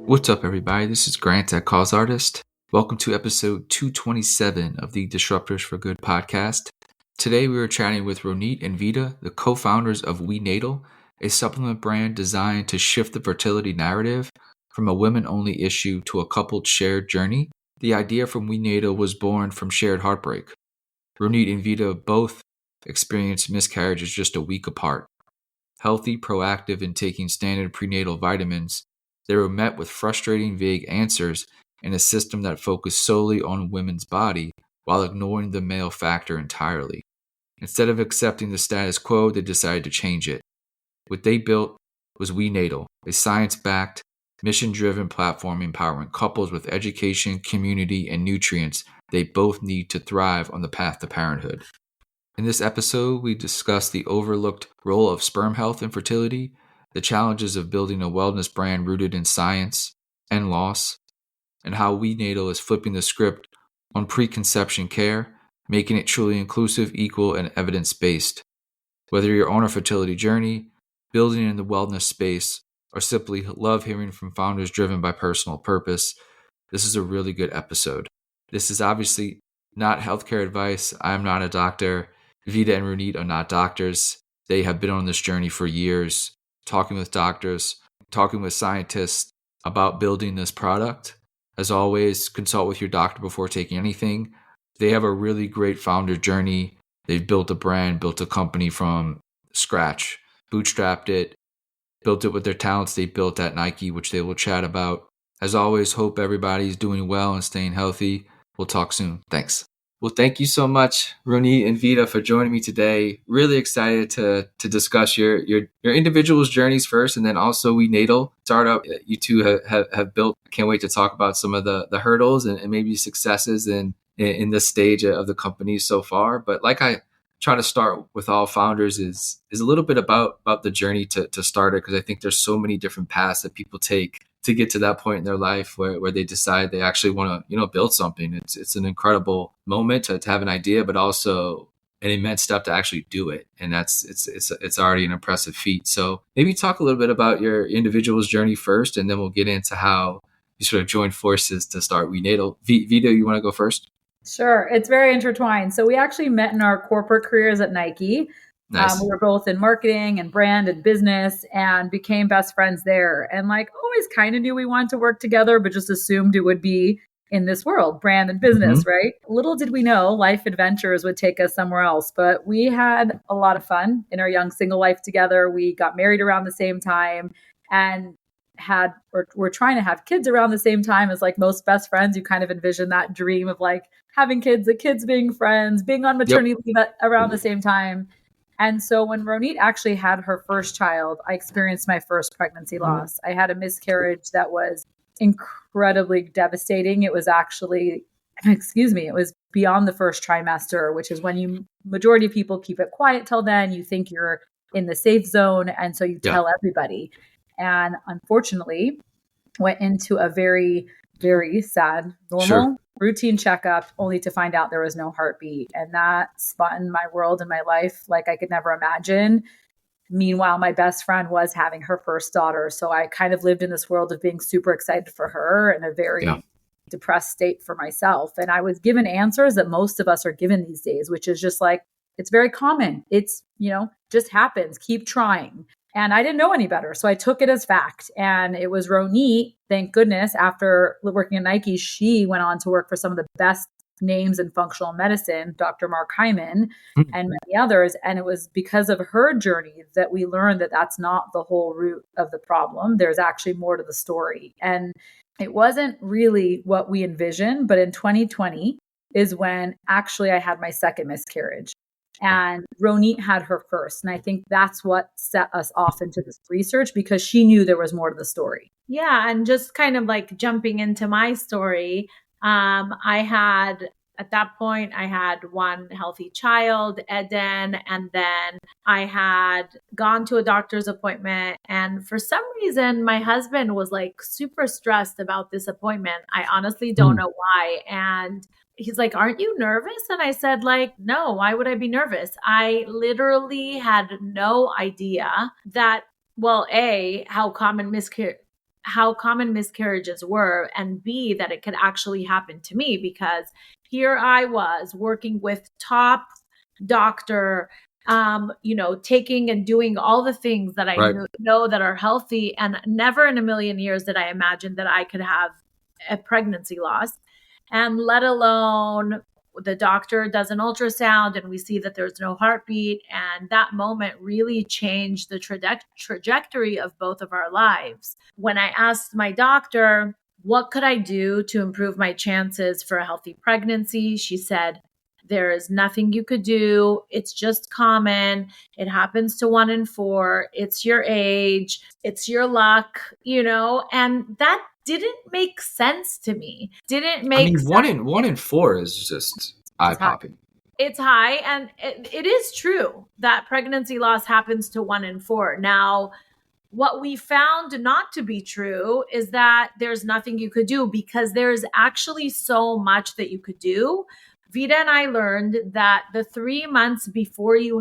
What's up, everybody? This is Grant at Cause Artist. Welcome to episode 227 of the Disruptors for Good podcast. Today we are chatting with Ronit and Vida, the co-founders of WeNatal, a supplement brand designed to shift the fertility narrative from a women-only issue to a coupled shared journey. The idea from WeNatal was born from shared heartbreak. Ronit and Vida both experienced miscarriages just a week apart. Healthy, proactive, and taking standard prenatal vitamins, they were met with frustrating, vague answers in a system that focused solely on women's body while ignoring the male factor entirely. Instead of accepting the status quo, they decided to change it. What they built was WeNatal, a science-backed, mission-driven platform empowering couples with education, community, and nutrients they both need to thrive on the path to parenthood. In this episode, we discuss the overlooked role of sperm health and fertility, the challenges of building a wellness brand rooted in science and loss, and how WeNatal is flipping the script on preconception care, making it truly inclusive, equal, and evidence-based. Whether you're on a fertility journey, building in the wellness space, or simply love hearing from founders driven by personal purpose, this is a really good episode. This is obviously not healthcare advice. I'm not a doctor. Vida and Ronit are not doctors. They have been on this journey for years, talking with doctors, talking with scientists about building this product. As always, consult with your doctor before taking anything. They have a really great founder journey. They've built a brand, built a company from scratch, bootstrapped it, built it with their talents they built at Nike, which they will chat about. As always, hope everybody's doing well and staying healthy. We'll talk soon. Thanks. Well, thank you so much, Ronit and Vida, for joining me today. Really excited to discuss your individuals' journeys first, and then also WeNatal startup you two have built. Can't wait to talk about some of the hurdles and maybe successes in this stage of the company so far. But like I try to start with all founders is a little bit about the journey to start it, because I think there's so many different paths that people take to get to that point in their life where they decide they actually want to build something. It's an incredible moment to have an idea, but also an immense step to actually do it, and it's already an impressive feat. So maybe talk a little bit about your individual's journey first, and then we'll get into how you sort of joined forces to start WeNatal. Vida, you want to go first? Sure. It's very intertwined. So we actually met in our corporate careers at Nike. Nice. We were both in marketing and brand and business and became best friends there. And always kind of knew we wanted to work together, but just assumed it would be in this world, brand and business, right? Little did we know life adventures would take us somewhere else. But we had a lot of fun in our young single life together. We got married around the same time and we're trying to have kids around the same time. As most best friends, you kind of envision that dream of having kids, the kids being friends, being on maternity leave around the same time. And so when Ronit actually had her first child, I experienced my first pregnancy loss. I had a miscarriage that was incredibly devastating. It was actually, it was beyond the first trimester, which is when majority of people keep it quiet till then. You think you're in the safe zone. And so you tell everybody. And unfortunately, went into a very, very sad, normal routine checkup, only to find out there was no heartbeat. And that spun my world and my life like I could never imagine. Meanwhile, my best friend was having her first daughter. So I kind of lived in this world of being super excited for her and a very depressed state for myself. And I was given answers that most of us are given these days, which is just it's very common. It's, just happens. Keep trying. And I didn't know any better. So I took it as fact. And it was Ronit, thank goodness, after working at Nike, she went on to work for some of the best names in functional medicine, Dr. Mark Hyman and many others. And it was because of her journey that we learned that that's not the whole root of the problem. There's actually more to the story. And it wasn't really what we envisioned. But in 2020 is when actually I had my second miscarriage. And Ronit had her first. And I think that's what set us off into this research, because she knew there was more to the story. Yeah. And just kind of jumping into my story, at that point, I had one healthy child, Eden, and then I had gone to a doctor's appointment. And for some reason, my husband was super stressed about this appointment. I honestly don't know why. And he's like, "Aren't you nervous?" And I said, "No, why would I be nervous?" I literally had no idea that, well, A, how common how common miscarriages were, and B, that it could actually happen to me, because here I was working with top doctor, taking and doing all the things that I know that are healthy, and never in a million years did I imagine that I could have a pregnancy loss, and let alone the doctor does an ultrasound and we see that there's no heartbeat. And that moment really changed the trajectory of both of our lives. When I asked my doctor, what could I do to improve my chances for a healthy pregnancy? She said, there is nothing you could do. It's just common. It happens to 1 in 4. It's your age. It's your luck, and that didn't make sense to me. Didn't make sense. 1 in 4 is just eye-popping. It's high. And it is true that pregnancy loss happens to 1 in 4. Now, what we found not to be true is that there's nothing you could do, because there's actually so much that you could do. Vida and I learned that the 3 months before you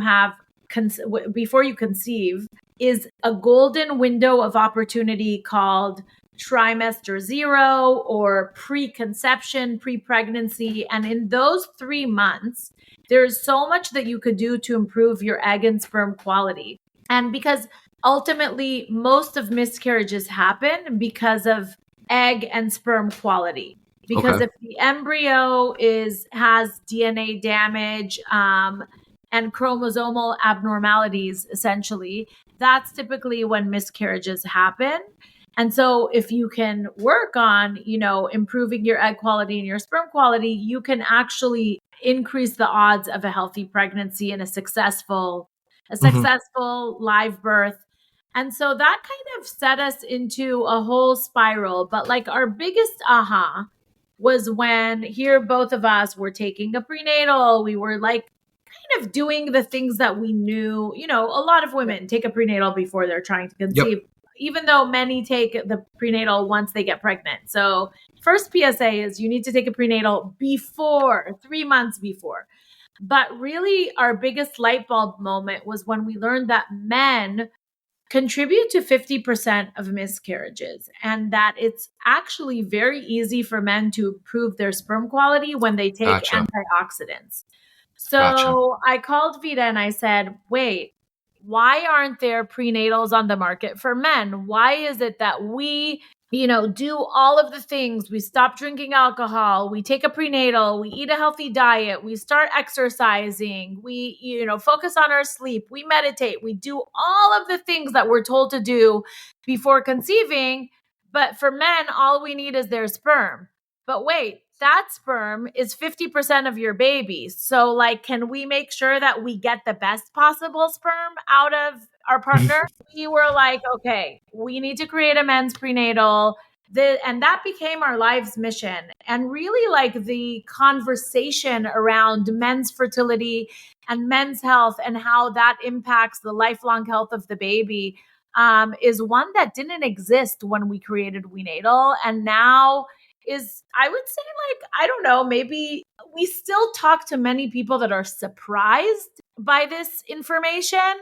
conceive is a golden window of opportunity called trimester 0 or preconception, pre-pregnancy. And in those 3 months, there's so much that you could do to improve your egg and sperm quality. And because ultimately most of miscarriages happen because of egg and sperm quality. Because if the embryo has DNA damage and chromosomal abnormalities, essentially, that's typically when miscarriages happen. And so if you can work on, improving your egg quality and your sperm quality, you can actually increase the odds of a healthy pregnancy and a successful live birth. And so that kind of set us into a whole spiral. But like our biggest aha was when here both of us were taking a prenatal. We were like kind of doing the things that we knew, a lot of women take a prenatal before they're trying to conceive, even though many take the prenatal once they get pregnant. So first PSA is you need to take a prenatal 3 months before. But really our biggest light bulb moment was when we learned that men contribute to 50% of miscarriages, and that it's actually very easy for men to improve their sperm quality when they take antioxidants. So I called Vida and I said, wait, why aren't there prenatals on the market for men? Why is it that we, do all of the things? We stop drinking alcohol, we take a prenatal, we eat a healthy diet, we start exercising, we, focus on our sleep, we meditate, we do all of the things that we're told to do before conceiving. But for men, all we need is their sperm. But wait, that sperm is 50% of your baby. So can we make sure that we get the best possible sperm out of our partner? We were like, okay, we need to create a men's prenatal. And that became our life's mission. And really the conversation around men's fertility and men's health and how that impacts the lifelong health of the baby is one that didn't exist when we created WeNatal. And now is, I would say, I don't know, maybe we still talk to many people that are surprised by this information,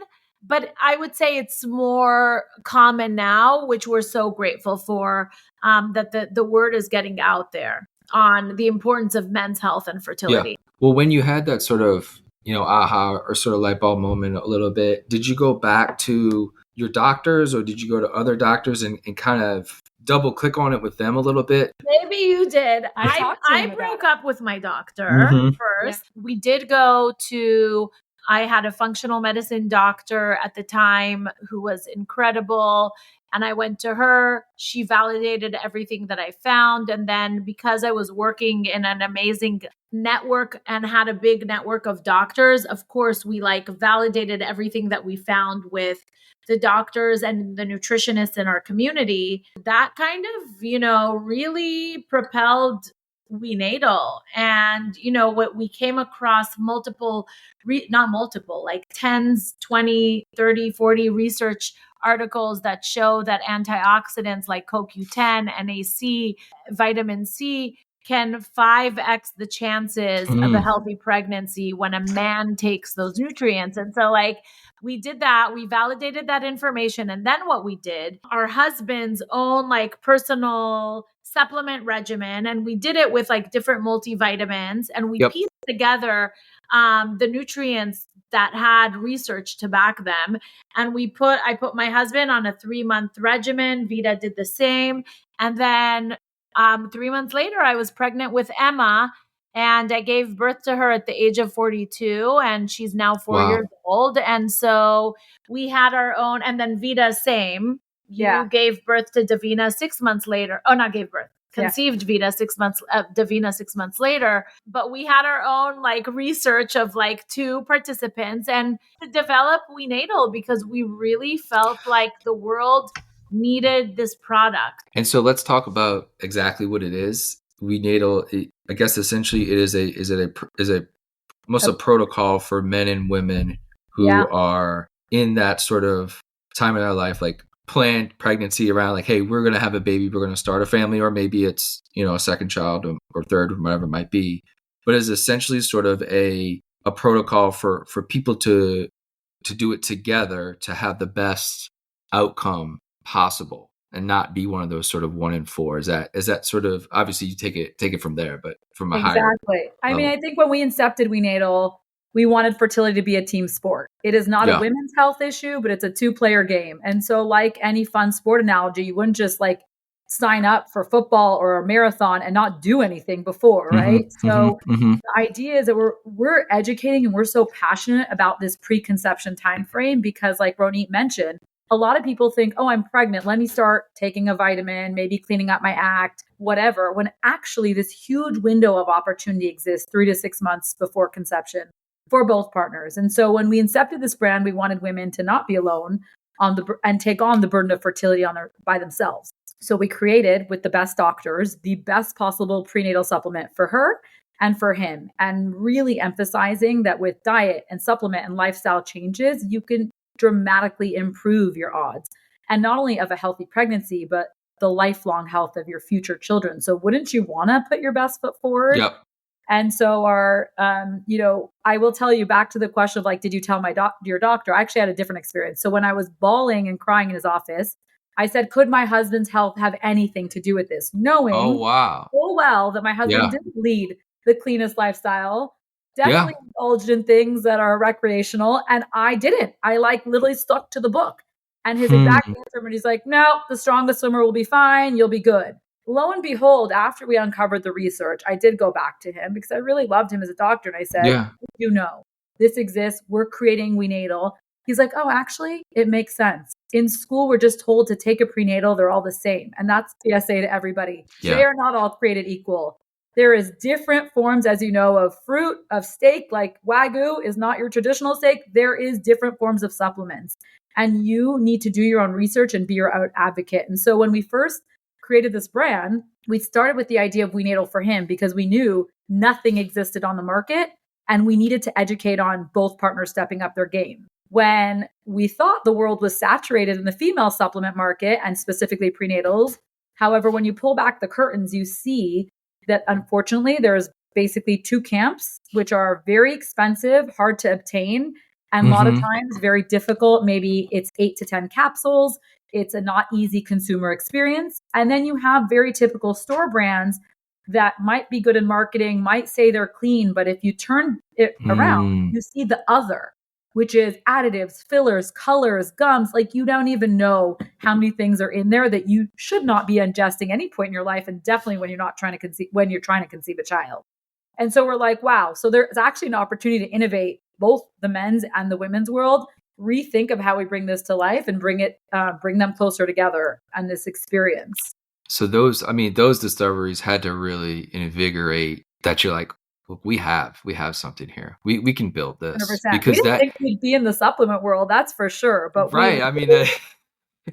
but I would say it's more common now, which we're so grateful for, that the word is getting out there on the importance of men's health and fertility. Yeah. Well, when you had that sort of, aha or sort of light bulb moment a little bit, did you go back to your doctors or did you go to other doctors and kind of double click on it with them a little bit? Maybe you did. I broke up with my doctor first. Yeah. We did go to, I had a functional medicine doctor at the time who was incredible. And I went to her. She validated everything that I found. And then because I was working in an amazing network and had a big network of doctors, of course, we validated everything that we found with the doctors and the nutritionists in our community. That kind of, really propelled WeNatal. And, what we came across tens, 20, 30, 40 research articles that show that antioxidants like CoQ10, NAC, vitamin C can 5x the chances of a healthy pregnancy when a man takes those nutrients. And so like we did that, we validated that information. And then what we did, our husband's own like personal supplement regimen, and we did it with like different multivitamins, and we pieced together the nutrients that had research to back them. And I put my husband on a 3-month regimen. Vida did the same. And then 3 months later, I was pregnant with Emma, and I gave birth to her at the age of 42, and she's now 4 years old. And so we had our own, and then Vida, same. You gave birth to Davina 6 months later. Oh, not gave birth. Conceived Vida 6 months, Davina 6 months later. But we had our own like research of like 2 participants and to develop WeNatal because we really felt like the world needed this product. And so let's talk about exactly what it is. WeNatal, I guess essentially it is almost a protocol for men and women who are in that sort of time in their life, like planned pregnancy around like, hey, we're going to have a baby, we're going to start a family, or maybe it's, a second child or third, whatever it might be. But it's essentially sort of a protocol for people to do it together to have the best outcome possible and not be one of those sort of 1 in 4. Is that sort of, obviously you take it from there, but from a higher level. I mean, I think when we incepted WeNatal, we wanted fertility to be a team sport. It is not a women's health issue, but it's a 2-player game. And so like any fun sport analogy, you wouldn't just like sign up for football or a marathon and not do anything before, right? So the idea is that we're educating and we're so passionate about this preconception timeframe because like Ronit mentioned, a lot of people think, oh, I'm pregnant. Let me start taking a vitamin, maybe cleaning up my act, whatever, when actually this huge window of opportunity exists 3 to 6 months before conception for both partners. And so when we incepted this brand, we wanted women to not be alone and take on the burden of fertility by themselves. So we created with the best doctors, the best possible prenatal supplement for her and for him, and really emphasizing that with diet and supplement and lifestyle changes, you can dramatically improve your odds, and not only of a healthy pregnancy, but the lifelong health of your future children. So wouldn't you want to put your best foot forward? Yep. And so I will tell you back to the question of like, did you tell your doctor? I actually had a different experience. So when I was bawling and crying in his office, I said, could my husband's health have anything to do with this? Knowing full well that my husband didn't lead the cleanest lifestyle, definitely indulged in things that are recreational. And I didn't. I like literally stuck to the book. And his exact answer, when he's like, no, the strongest swimmer will be fine. You'll be good. Lo and behold, after we uncovered the research, I did go back to him because I really loved him as a doctor. And I said, this exists. We're creating WeNatal. He's like, oh, actually, it makes sense. In school, we're just told to take a prenatal. They're all the same. And that's PSA to everybody. Yeah. They are not all created equal. There is different forms, as you know, of fruit, of steak, like Wagyu is not your traditional steak. There is different forms of supplements. And you need to do your own research and be your own advocate. And so when we first created this brand, we started with the idea of WeNatal for him because we knew nothing existed on the market and we needed to educate on both partners stepping up their game. When we thought the world was saturated in the female supplement market and specifically prenatals, however, when you pull back the curtains, you see that unfortunately there's basically 2 camps, which are very expensive, hard to obtain, and a lot of times very difficult. Maybe it's 8 to 10 capsules. It's a not easy consumer experience. And then you have very typical store brands that might be good in marketing, might say they're clean, but if you turn it around, you see the other, which is additives, fillers, colors, gums. Like you don't even know how many things are in there that you should not be ingesting any point in your life, and definitely when you're not trying to conceive a child. And so we're like, wow. So there's actually an opportunity to innovate both the men's and the women's world, rethink of how we bring this to life and bring them closer together and this experience. So those discoveries had to really invigorate that you're like, look, we have something here. We can build this 100%. Because we didn't think we'd be in the supplement world, that's for sure. But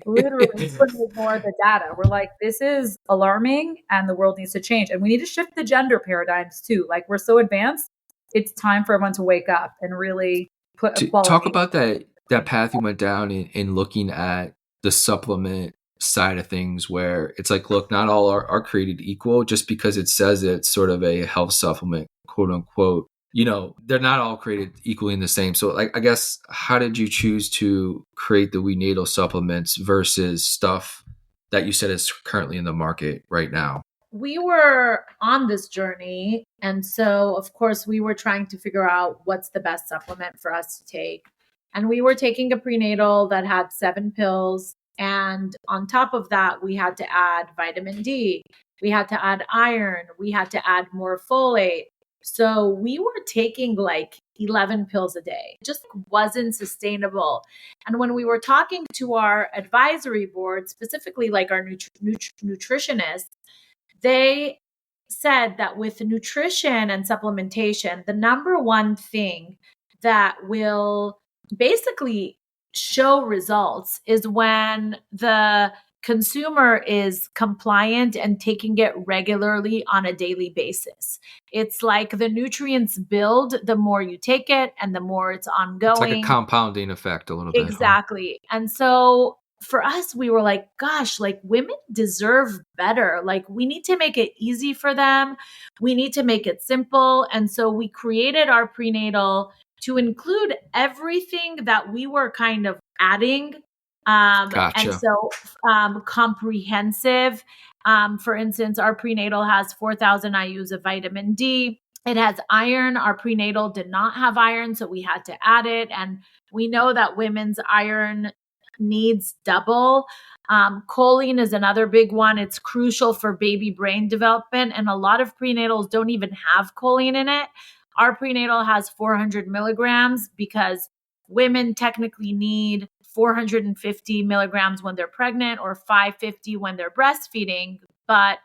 literally couldn't ignore the data. We're like, this is alarming and the world needs to change. And we need to shift the gender paradigms too. Like we're so advanced, it's time for everyone to wake up and really put equality. Talk about that path you went down in looking at the supplement side of things where it's like, look, not all are created equal. Just because it says it's sort of a health supplement, quote unquote, they're not all created equally in the same. So like, I guess, how did you choose to create the WeNatal supplements versus stuff that you said is currently in the market right now? We were on this journey. And so, of course, we were trying to figure out what's the best supplement for us to take. And we were taking a prenatal that had 7 pills. And on top of that, we had to add vitamin D. We had to add iron. We had to add more folate. So we were taking like 11 pills a day. It just wasn't sustainable. And when we were talking to our advisory board, specifically like our nutritionists, they said that with nutrition and supplementation, the number one thing that will basically show results is when the consumer is compliant and taking it regularly on a daily basis. It's like the nutrients build the more you take it and the more it's ongoing. It's like a compounding effect a little bit. Exactly. Huh? And so for us, we were like, gosh, like women deserve better. Like we need to make it easy for them. We need to make it simple. And so we created our prenatal to include everything that we were kind of adding. Gotcha. And so comprehensive. For instance, our prenatal has 4,000 IUs of vitamin D. It has iron. Our prenatal did not have iron, so we had to add it. And we know that women's iron needs double. Choline is another big one. It's crucial for baby brain development. And a lot of prenatals don't even have choline in it. Our prenatal has 400 milligrams because women technically need 450 milligrams when they're pregnant or 550 when they're breastfeeding. But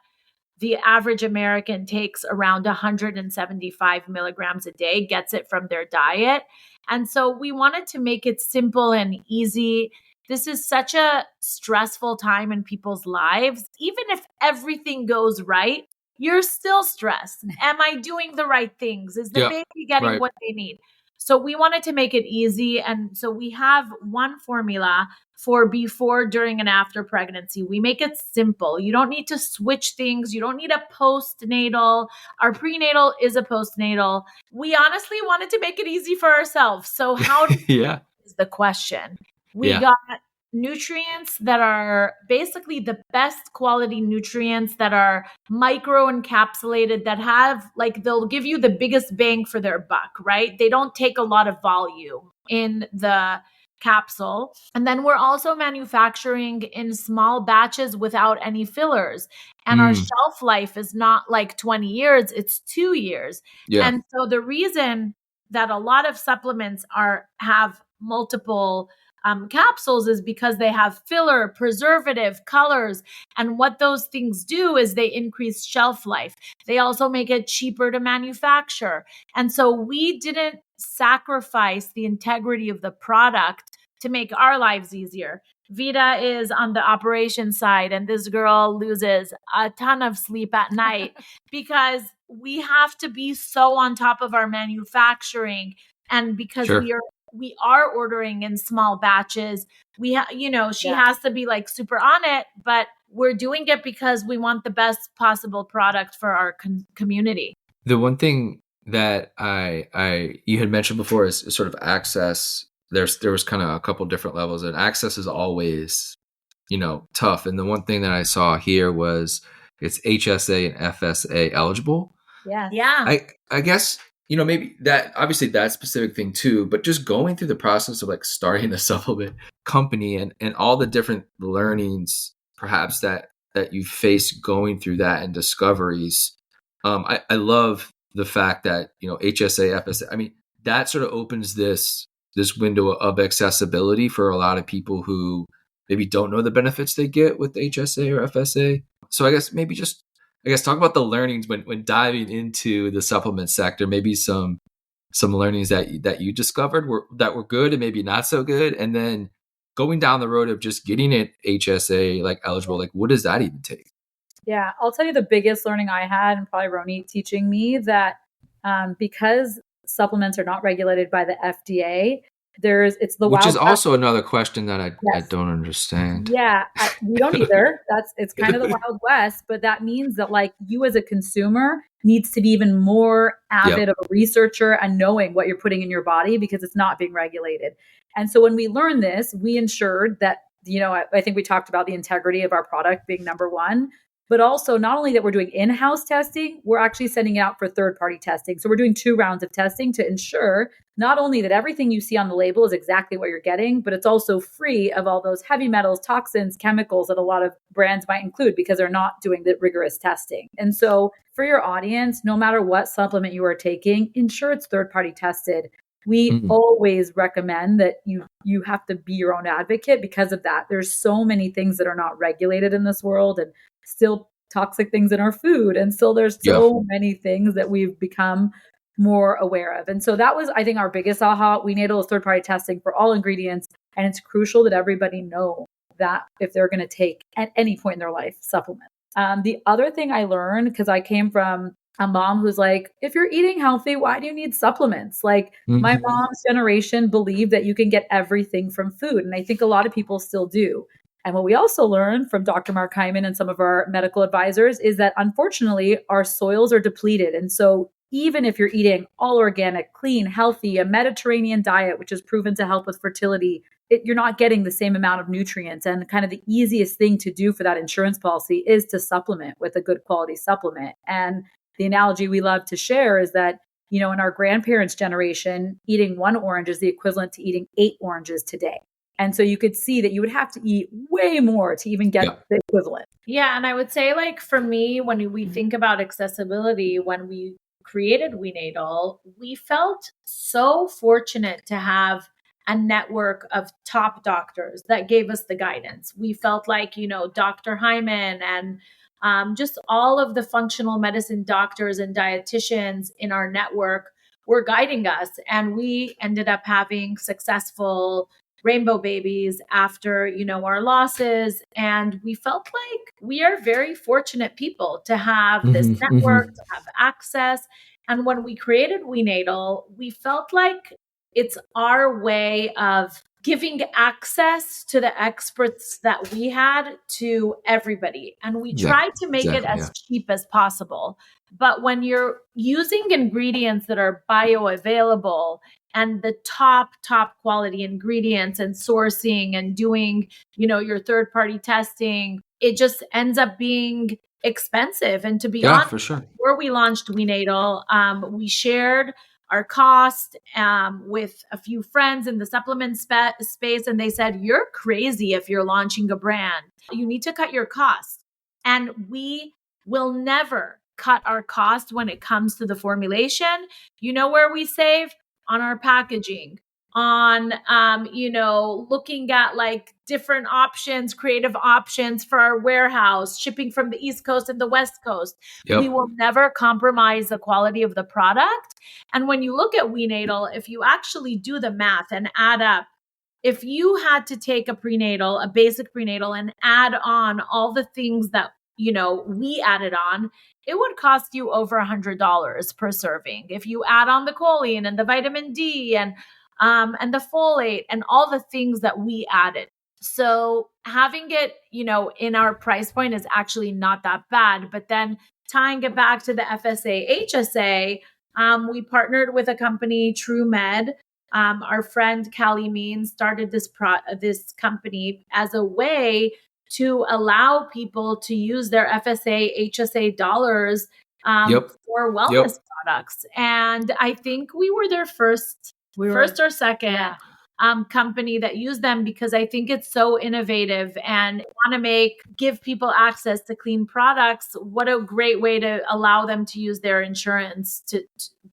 the average American takes around 175 milligrams a day, gets it from their diet. And so we wanted to make it simple and easy. This is such a stressful time in people's lives. Even if everything goes right, you're still stressed. Am I doing the right things? Is the baby getting what they need? So we wanted to make it easy. And so we have one formula for before, during, and after pregnancy. We make it simple. You don't need to switch things. You don't need a postnatal. Our prenatal is a postnatal. We honestly wanted to make it easy for ourselves. So how do is the question. We got nutrients that are basically the best quality nutrients that are micro encapsulated, that have like, they'll give you the biggest bang for their buck, right? They don't take a lot of volume in the capsule. And then we're also manufacturing in small batches without any fillers. And our shelf life is not like 20 years, it's 2 years. And so the reason that a lot of supplements have multiple capsules is because they have filler, preservative, colors. And what those things do is they increase shelf life. They also make it cheaper to manufacture. And so we didn't sacrifice the integrity of the product to make our lives easier. Vida is on the operations side, and this girl loses a ton of sleep at night because we have to be so on top of our manufacturing. And because we are ordering in small batches, she has to be like super on it, but we're doing it because we want the best possible product for our community. The one thing that you had mentioned before is sort of access. There was kind of a couple different levels, and access is always, tough. And the one thing that I saw here was it's HSA and FSA eligible. Yeah. I guess, maybe that, obviously that specific thing too, but just going through the process of like starting a supplement company and all the different learnings perhaps that you face going through that and discoveries. I love the fact that, HSA, FSA, I mean, that sort of opens this window of accessibility for a lot of people who maybe don't know the benefits they get with HSA or FSA. So I guess talk about the learnings when diving into the supplement sector, maybe some learnings that you discovered that were good and maybe not so good. And then going down the road of just getting it HSA like eligible, like what does that even take? Yeah, I'll tell you the biggest learning I had, and probably Ronit teaching me that because supplements are not regulated by the FDA, It's the Which wild is also another question that I Yes. don't understand. Yeah, we don't either. It's kind of the Wild West, but that means that like you as a consumer needs to be even more avid Yep. of a researcher and knowing what you're putting in your body because it's not being regulated. And so when we learned this, we ensured that, I think we talked about the integrity of our product being number one, but also not only that we're doing in-house testing, we're actually sending it out for third-party testing. So we're doing 2 rounds of testing to ensure not only that everything you see on the label is exactly what you're getting, but it's also free of all those heavy metals, toxins, chemicals that a lot of brands might include because they're not doing the rigorous testing. And so for your audience, no matter what supplement you are taking, ensure it's third-party tested. We always recommend that you have to be your own advocate because of that. There's so many things that are not regulated in this world and still toxic things in our food. And still there's so many things that we've become more aware of. And so that was, I think, our biggest aha. WeNatal is third-party testing for all ingredients. And it's crucial that everybody know that if they're going to take at any point in their life supplements. The other thing I learned, because I came from a mom who's like, if you're eating healthy, why do you need supplements? Like my mom's generation believed that you can get everything from food. And I think a lot of people still do. And what we also learned from Dr. Mark Hyman and some of our medical advisors is that unfortunately our soils are depleted. And so even if you're eating all organic, clean, healthy, a Mediterranean diet, which is proven to help with fertility, you're not getting the same amount of nutrients. And kind of the easiest thing to do for that insurance policy is to supplement with a good quality supplement. And the analogy we love to share is that, in our grandparents' generation, eating 1 orange is the equivalent to eating 8 oranges today. And so you could see that you would have to eat way more to even get the equivalent. Yeah. And I would say, like, for me, when we think about accessibility, when we created WeNatal, we felt so fortunate to have a network of top doctors that gave us the guidance. We felt like, Dr. Hyman and just all of the functional medicine doctors and dietitians in our network were guiding us. And we ended up having successful rainbow babies after, our losses. And we felt like we are very fortunate people to have this network, to have access. And when we created WeNatal, we felt like it's our way of giving access to the experts that we had to everybody. And we tried to make it as cheap as possible. But when you're using ingredients that are bioavailable and the top quality ingredients and sourcing and doing, your third-party testing, it just ends up being expensive. And to be honest, for sure. Before we launched WeNatal, we shared our cost with a few friends in the supplement space. And they said, you're crazy if you're launching a brand. You need to cut your costs. And we will never cut our cost when it comes to the formulation. You know where we save? On our packaging, on, looking at like different options, creative options for our warehouse, shipping from the East Coast and the West Coast. We will never compromise the quality of the product. And when you look at WeNatal, if you actually do the math and add up, if you had to take a basic prenatal and add on all the things that, we added on, it would cost you over $100 per serving. If you add on the choline and the vitamin D and the folate and all the things that we added. So having it, in our price point is actually not that bad. But then tying it back to the FSA, HSA, we partnered with a company, TrueMed. Our friend Callie Means started this company as a way to allow people to use their FSA, HSA dollars for wellness products. And I think we were their first or second company that used them because I think it's so innovative and want to give people access to clean products. What a great way to allow them to use their insurance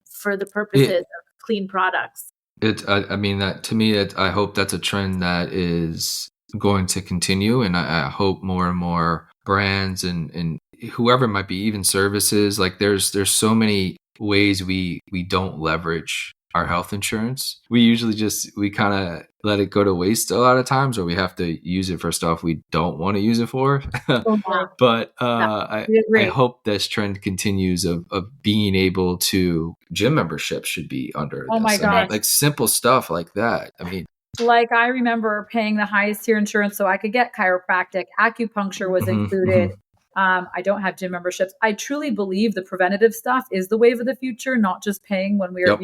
for the purposes of clean products. That to me, I hope that's a trend that is going to continue, and I hope more and more brands and whoever it might be, even services, like there's so many ways we don't leverage our health insurance. We usually we kind of let it go to waste a lot of times, or we have to use it for stuff we don't want to use it for. Totally. But We I agree. hope this trend continues of being able to, gym membership should be under Oh my this. I mean, gosh. like simple stuff like that. I mean, Like I remember paying the highest tier insurance so I could get chiropractic, acupuncture was included. I don't have gym memberships. I truly believe the preventative stuff is the wave of the future, not just paying when we're, Yep.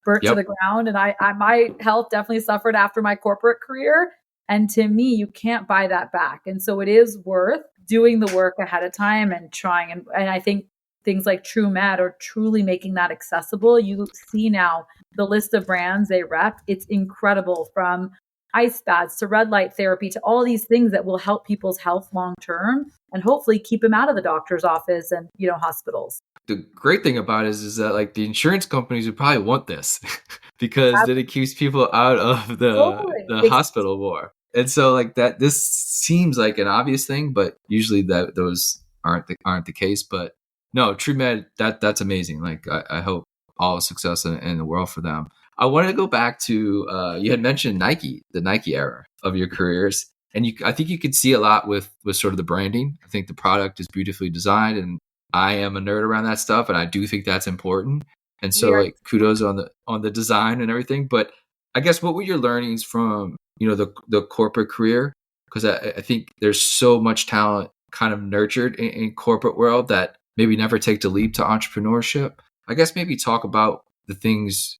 burnt to Yep. the ground. And my health definitely suffered after my corporate career. And to me, you can't buy that back. And so it is worth doing the work ahead of time and trying. And I think things like True Med are truly making that accessible. You see now the list of brands they rep, it's incredible, from ice baths to red light therapy to all these things that will help people's health long term and hopefully keep them out of the doctor's office and, hospitals. The great thing about it is that like the insurance companies would probably want this because then it keeps people out of the Totally. hospital more. And so like that, this seems like an obvious thing, but usually those aren't the case. But no, TrueMed, that's amazing. Like I hope all success in the world for them. I wanted to go back to you had mentioned Nike, the Nike era of your careers, and I think you could see a lot with sort of the branding. I think the product is beautifully designed, and I am a nerd around that stuff, and I do think that's important. And so, like, kudos on the design and everything. But I guess what were your learnings from the corporate career? Because I think there's so much talent kind of nurtured in corporate world that maybe never take the leap to entrepreneurship. I guess maybe talk about the things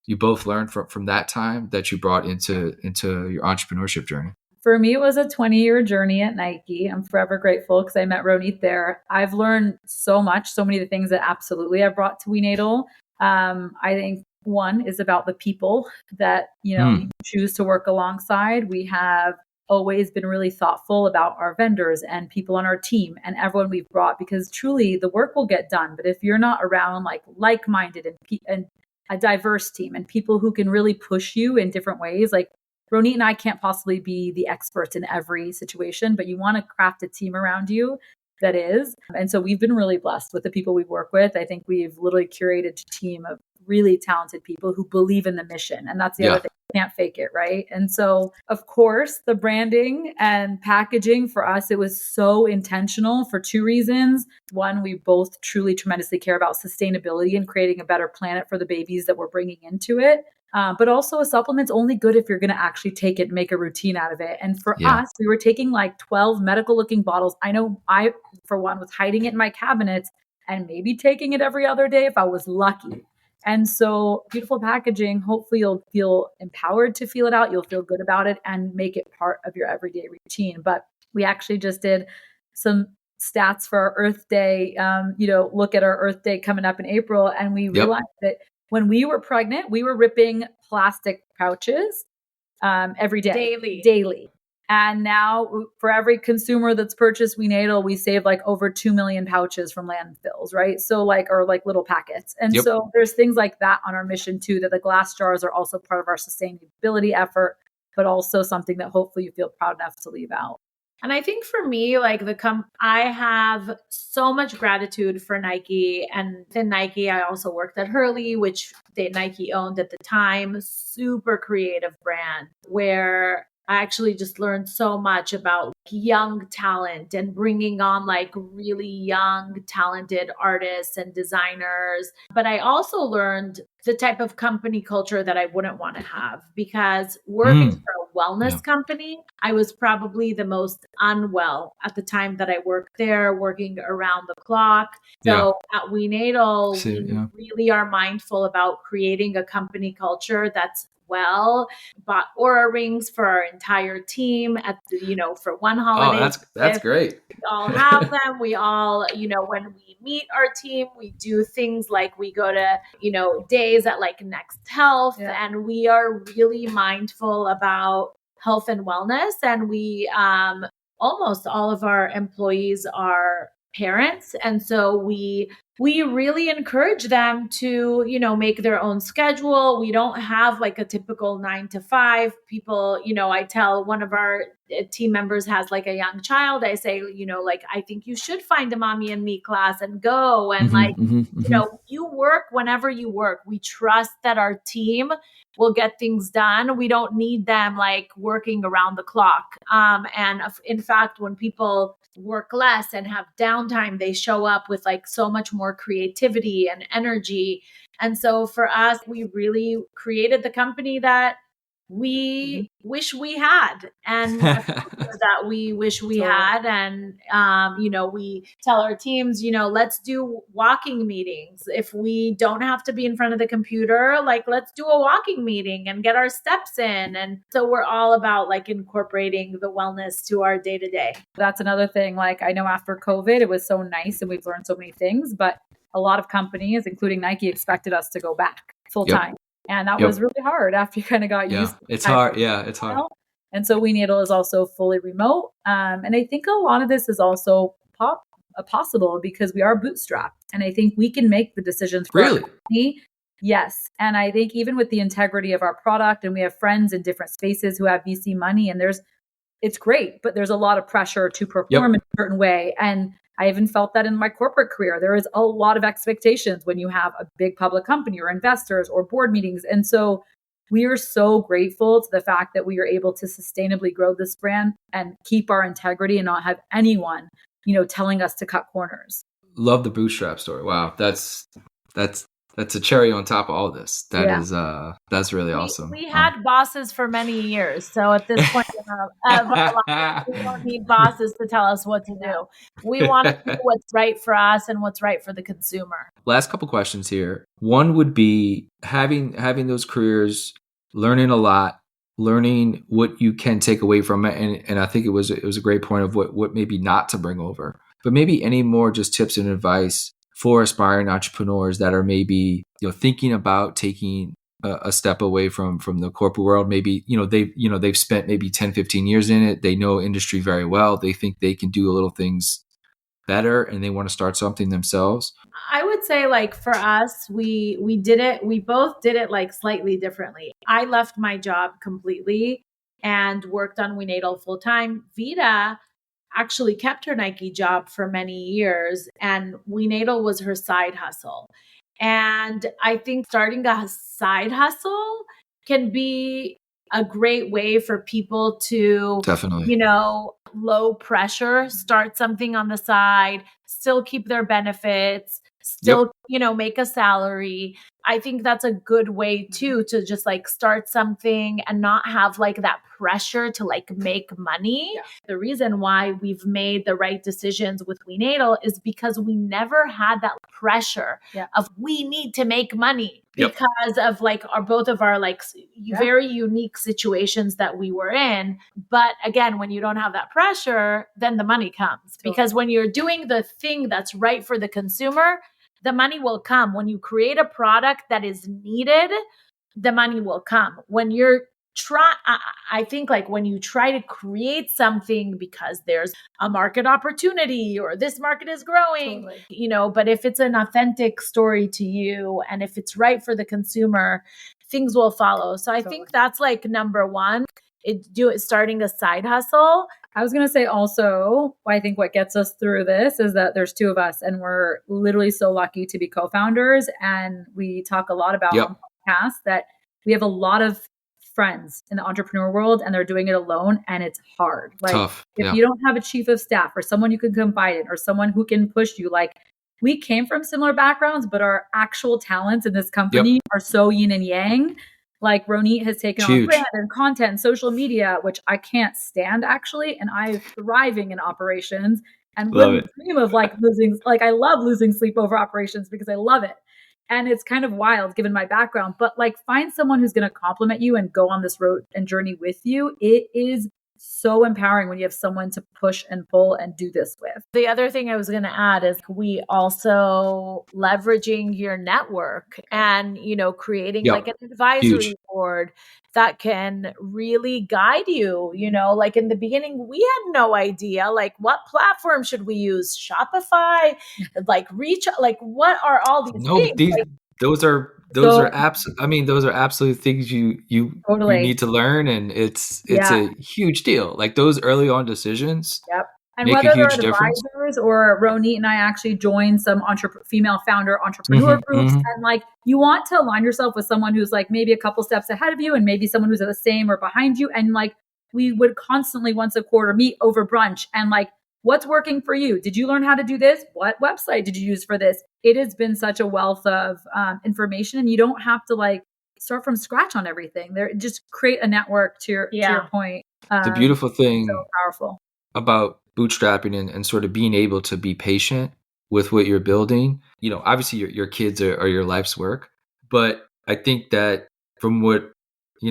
you both learned from that time that you brought into your entrepreneurship journey. For me, it was a 20-year journey at Nike. I'm forever grateful because I met Ronit there. I've learned so much, so many of the things that absolutely I've brought to WeNatal. I think one is about the people that, you choose to work alongside. We have always been really thoughtful about our vendors and people on our team and everyone we've brought, because truly the work will get done. But if you're not around like-minded and a diverse team and people who can really push you in different ways, like Ronit and I can't possibly be the experts in every situation, but you want to craft a team around you that is. And so we've been really blessed with the people we work with. I think we've literally curated a team of really talented people who believe in the mission. And that's the other thing. You can't fake it, right? And so, of course, the branding and packaging for us, it was so intentional for two reasons. One, we both truly tremendously care about sustainability and creating a better planet for the babies that we're bringing into it. But also a supplement's only good if you're going to actually take it and make a routine out of it. And for us, we were taking like 12 medical looking bottles. I know I, for one, was hiding it in my cabinets and maybe taking it every other day if I was lucky. And so beautiful packaging, hopefully you'll feel empowered to feel it out. You'll feel good about it and make it part of your everyday routine. But we actually just did some stats for our Earth Day, look at our Earth Day coming up in April. And we realized that when we were pregnant, we were ripping plastic pouches every day. Daily. And now for every consumer that's purchased WeNatal, we save like over 2 million pouches from landfills, right? So or little packets. And so there's things like that on our mission too, that the glass jars are also part of our sustainability effort, but also something that hopefully you feel proud enough to leave out. And I think for me, I have so much gratitude for Nike. And in Nike, I also worked at Hurley, which Nike owned at the time. Super creative brand where I actually just learned so much about young talent and bringing on really young, talented artists and designers. But I also learned the type of company culture that I wouldn't want to have, because working for a wellness company, I was probably the most unwell at the time that I worked there, working around the clock. So at WeNatal, we really are mindful about creating a company culture that's bought Aura rings for our entire team at for one holiday. Oh, that's great. We all have them. We all, when we meet our team, we do things like we go to, days at Next Health, and we are really mindful about health and wellness. And we, almost all of our employees are parents. And so we we really encourage them to, make their own schedule. We don't have like a typical 9 to 5. People, I tell one of our team members has like a young child. I say, like, I think you should find a mommy and me class and go. And you work whenever you work. We trust that our team will get things done. We don't need them like working around the clock. And in fact, when people work less and have downtime, they show up with like so much more creativity and energy. And so for us, we really created the company that we wish we had, and that we wish we had. And, we tell our teams, let's do walking meetings. If we don't have to be in front of the computer, like let's do a walking meeting and get our steps in. And so we're all about like incorporating the wellness to our day to day. That's another thing. Like I know after COVID, it was so nice and we've learned so many things, but a lot of companies, including Nike, expected us to go back full time. And that was really hard after you kind of got used to it. It's hard. Yeah, it's hard. And so WeNatal is also fully remote. And I think a lot of this is also possible because we are bootstrapped. And I think we can make the decisions for our company. Yes. And I think even with the integrity of our product, and we have friends in different spaces who have VC money, and it's great, but there's a lot of pressure to perform in a certain way. And I even felt that in my corporate career. There is a lot of expectations when you have a big public company or investors or board meetings. And so we are so grateful to the fact that we are able to sustainably grow this brand and keep our integrity and not have anyone, telling us to cut corners. Love the bootstrap story. Wow. That's a cherry on top of all this. That's really awesome. We had bosses for many years. So at this point we don't need bosses to tell us what to do. We want to do what's right for us and what's right for the consumer. Last couple questions here. One would be having those careers, learning a lot, learning what you can take away from it. And I think it was a great point of what maybe not to bring over, but maybe any more just tips and advice for aspiring entrepreneurs that are maybe, thinking about taking a step away from the corporate world. Maybe, they've spent maybe 10, 15 years in it. They know industry very well. They think they can do a little things better and they want to start something themselves. I would say like for us, we both did it like slightly differently. I left my job completely and worked on WeNatal full time. Vida actually kept her Nike job for many years, and WeNatal was her side hustle. And I think starting a side hustle can be a great way for people to, definitely, low pressure, start something on the side, still keep their benefits, still, make a salary. I think that's a good way too, to just like start something and not have like that pressure to like make money. Yeah. The reason why we've made the right decisions with WeNatal is because we never had that pressure of we need to make money because of like both of our like very unique situations that we were in. But again, when you don't have that pressure, then the money comes because when you're doing the thing that's right for the consumer, the money will come. When you create a product that is needed, the money will come. When you're I think like when you try to create something because there's a market opportunity or this market is growing, but if it's an authentic story to you and if it's right for the consumer, things will follow. So I think that's like number one. Starting a side hustle. I was going to say also, I think what gets us through this is that there's two of us and we're literally so lucky to be co-founders. And we talk a lot about on the podcast that we have a lot of friends in the entrepreneur world and they're doing it alone and it's hard. Like tough. If you don't have a chief of staff or someone you can confide in or someone who can push you, like we came from similar backgrounds, but our actual talents in this company are so yin and yang. Like Ronit has taken on brand and content and social media, which I can't stand actually. And I'm thriving in operations and wouldn't dream of like I love losing sleep over operations because I love it. And it's kind of wild given my background, but like find someone who's going to compliment you and go on this road and journey with you. It is so empowering when you have someone to push and pull and do this with. The other thing I was going to add is we also leveraging your network and, creating like an advisory Huge. board that can really guide you. Like in the beginning, we had no idea, like what platform should we use? Shopify, like like what are all these No, things? those are those are absolute things you Totally. need to learn, and it's a huge deal. Like those early on decisions And make a whether they're huge difference. advisors or Ronit and I actually joined some female founder entrepreneur groups. And like, you want to align yourself with someone who's like maybe a couple steps ahead of you and maybe someone who's at the same or behind you. And like, we would constantly once a quarter meet over brunch and like, what's working for you? Did you learn how to do this? What website did you use for this? It has been such a wealth of information, and you don't have to like start from scratch on everything. There, just create a network to your point. The beautiful thing so powerful about bootstrapping and sort of being able to be patient with what you're building, obviously your kids are your life's work, but I think that from what,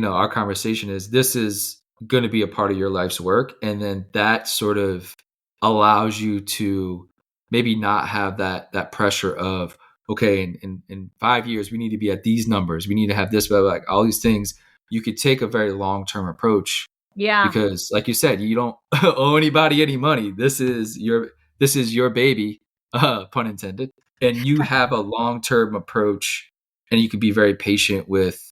our conversation is, this is going to be a part of your life's work. And then that sort of allows you to maybe not have that pressure of, okay, in 5 years, we need to be at these numbers. We need to have this, but like all these things. You could take a very long-term approach. Yeah. Because like you said, you don't owe anybody any money. This is your baby, pun intended. And you have a long-term approach, and you can be very patient with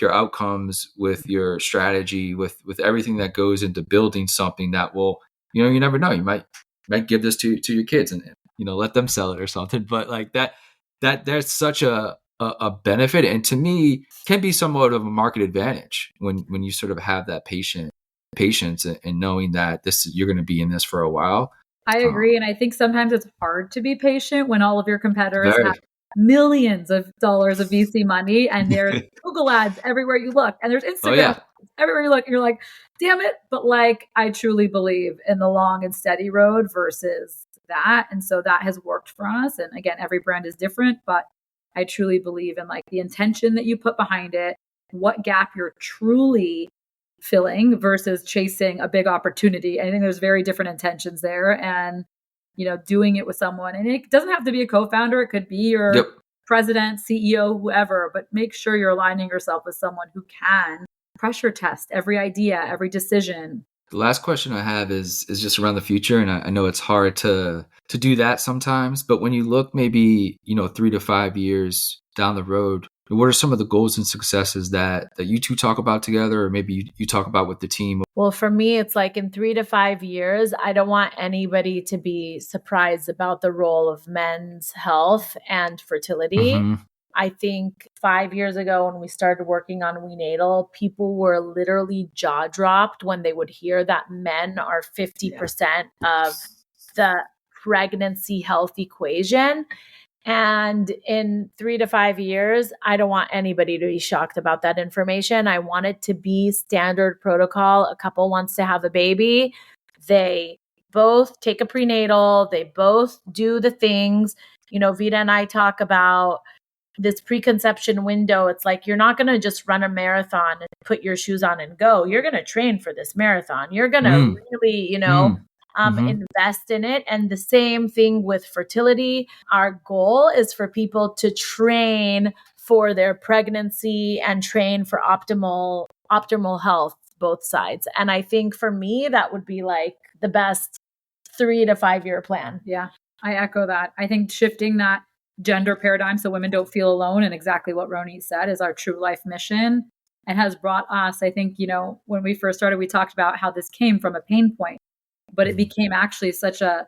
your outcomes, with your strategy, with everything that goes into building something that will, you never know. You might give this to your kids and let them sell it or something. But like that there's such a benefit, and to me can be somewhat of a market advantage when you sort of have that patience and knowing that you're going to be in this for a while. I agree. And I think sometimes it's hard to be patient when all of your competitors Very. have millions of dollars of VC money, and there's Google ads everywhere you look, and there's Instagram everywhere you look, and you're like, damn it. But like, I truly believe in the long and steady road versus that. And so that has worked for us. And again, every brand is different, but I truly believe in like the intention that you put behind it, what gap you're truly filling versus chasing a big opportunity. I think there's very different intentions there, and doing it with someone, and it doesn't have to be a co-founder. It could be your president, CEO, whoever, but make sure you're aligning yourself with someone who can pressure test every idea, every decision. The last question I have is just around the future, and I know it's hard to do that sometimes, but when you look maybe 3 to 5 years down the road, what are some of the goals and successes that you two talk about together, or maybe you talk about with the team? Well, for me, it's like in 3 to 5 years, I don't want anybody to be surprised about the role of men's health and fertility. I think 5 years ago when we started working on WeNatal, people were literally jaw dropped when they would hear that men are 50% of the pregnancy health equation. And in 3 to 5 years, I don't want anybody to be shocked about that information. I want it to be standard protocol. A couple wants to have a baby. They both take a prenatal. They both do the things. Vida and I talk about this preconception window. It's like, you're not going to just run a marathon and put your shoes on and go. You're going to train for this marathon. You're going to really, invest in it. And the same thing with fertility. Our goal is for people to train for their pregnancy and train for optimal health, both sides. And I think for me, that would be like the best 3 to 5 year plan. Yeah, I echo that. I think shifting that gender paradigm so women don't feel alone, and exactly what Ronit said, is our true life mission, and has brought us, I think, when we first started, we talked about how this came from a pain point, but it became actually such a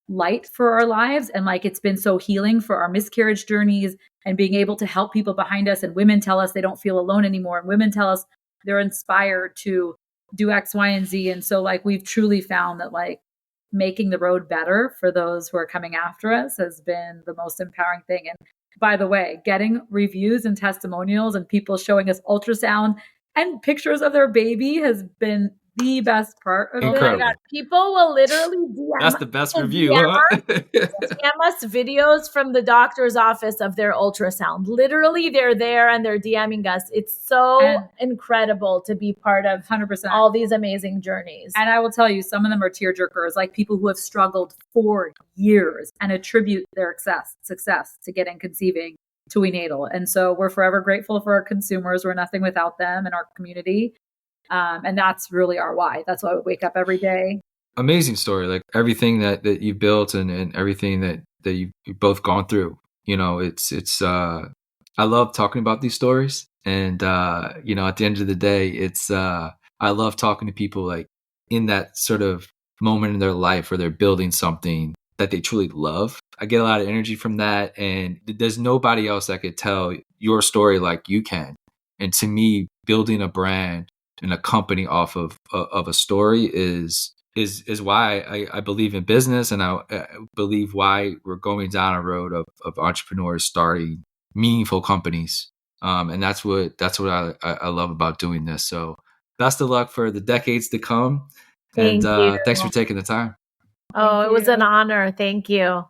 light for our lives. And like, it's been so healing for our miscarriage journeys and being able to help people behind us. And women tell us they don't feel alone anymore. And women tell us they're inspired to do X, Y, and Z. And so like, we've truly found that like making the road better for those who are coming after us has been the most empowering thing. And by the way, getting reviews and testimonials and people showing us ultrasound and pictures of their baby has been the best part of Oh it. my God. People will literally That's the best review, huh? DM us videos from the doctor's office of their ultrasound. Literally, they're there and they're DMing us. It's so incredible to be part of 100%. all these amazing journeys. And I will tell you, some of them are tearjerkers, like people who have struggled for years and attribute their success to getting conceiving to WeNatal. And so we're forever grateful for our consumers. We're nothing without them and our community. And that's really our why. That's why we wake up every day. Amazing story. Like everything that you built and everything that you've both gone through. You know, it's I love talking about these stories. And you know, at the end of the day, it's I love talking to people like in that sort of moment in their life where they're building something that they truly love. I get a lot of energy from that, and there's nobody else that could tell your story like you can. And to me, building a brand and a company off of a story is why I believe in business, and I believe why we're going down a road of entrepreneurs starting meaningful companies. And that's what I love about doing this. So best of luck for the decades to come. Thank you. Thanks for taking the time. Oh, it was an honor. Thank you.